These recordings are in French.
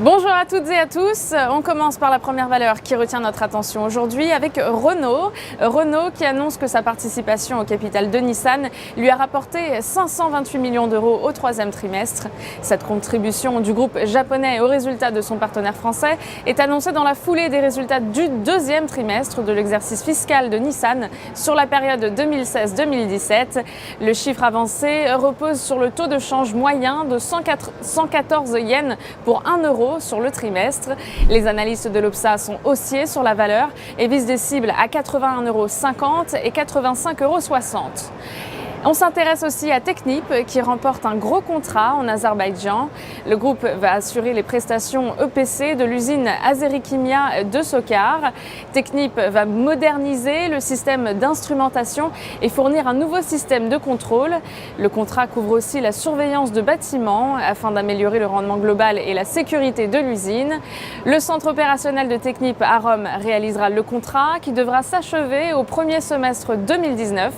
Bonjour à toutes et à tous, on commence par la première valeur qui retient notre attention aujourd'hui avec Renault. Renault qui annonce que sa participation au capital de Nissan lui a rapporté 528 millions d'euros au troisième trimestre. Cette contribution du groupe japonais aux résultats de son partenaire français est annoncée dans la foulée des résultats du deuxième trimestre de l'exercice fiscal de Nissan sur la période 2016-2017. Le chiffre avancé repose sur le taux de change moyen de 114 yens pour 1 euro sur le trimestre. Les analystes de l'Obsa sont haussiers sur la valeur et visent des cibles à 81,50 € et 85,60 €. On s'intéresse aussi à Technip qui remporte un gros contrat en Azerbaïdjan. Le groupe va assurer les prestations EPC de l'usine Azerikimya de Sokar. Technip va moderniser le système d'instrumentation et fournir un nouveau système de contrôle. Le contrat couvre aussi la surveillance de bâtiments afin d'améliorer le rendement global et la sécurité de l'usine. Le centre opérationnel de Technip à Rome réalisera le contrat qui devra s'achever au premier semestre 2019.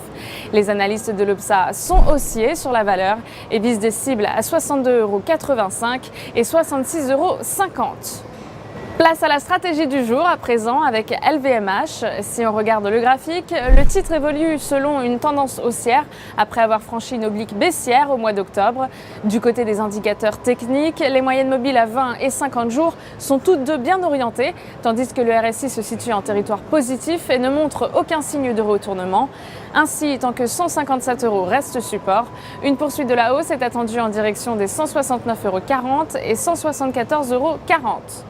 Les analystes de l'Obsa sont haussiers sur la valeur et visent des cibles à 62,85 € et 66,50 €. Place à la stratégie du jour à présent avec LVMH. Si on regarde le graphique, le titre évolue selon une tendance haussière après avoir franchi une oblique baissière au mois d'octobre. Du côté des indicateurs techniques, les moyennes mobiles à 20 et 50 jours sont toutes deux bien orientées, tandis que le RSI se situe en territoire positif et ne montre aucun signe de retournement. Ainsi, tant que 157 € reste support, une poursuite de la hausse est attendue en direction des 169,40 € et 174,40 €.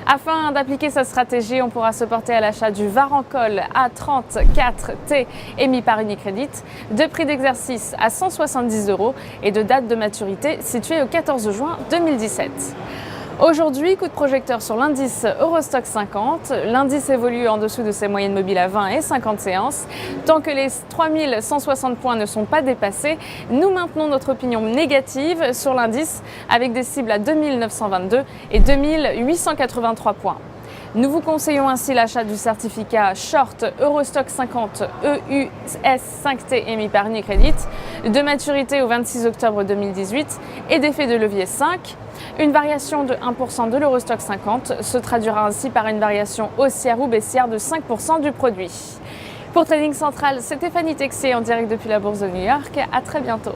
Afin d'appliquer sa stratégie, on pourra se porter à l'achat du Varancol A34T émis par Unicredit, de prix d'exercice à 170 € et de date de maturité située au 14 juin 2017. Aujourd'hui, coup de projecteur sur l'indice Eurostoxx 50. L'indice évolue en dessous de ses moyennes mobiles à 20 et 50 séances. Tant que les 3160 points ne sont pas dépassés, nous maintenons notre opinion négative sur l'indice avec des cibles à 2922 et 2883 points. Nous vous conseillons ainsi l'achat du certificat Short Eurostoxx 50 EUS5T émis par Unicredit, de maturité au 26 octobre 2018 et d'effet de levier 5. Une variation de 1% de l'Eurostoxx 50 se traduira ainsi par une variation haussière ou baissière de 5% du produit. Pour Trading Central, c'est Stéphanie Texier en direct depuis la Bourse de New York. À très bientôt.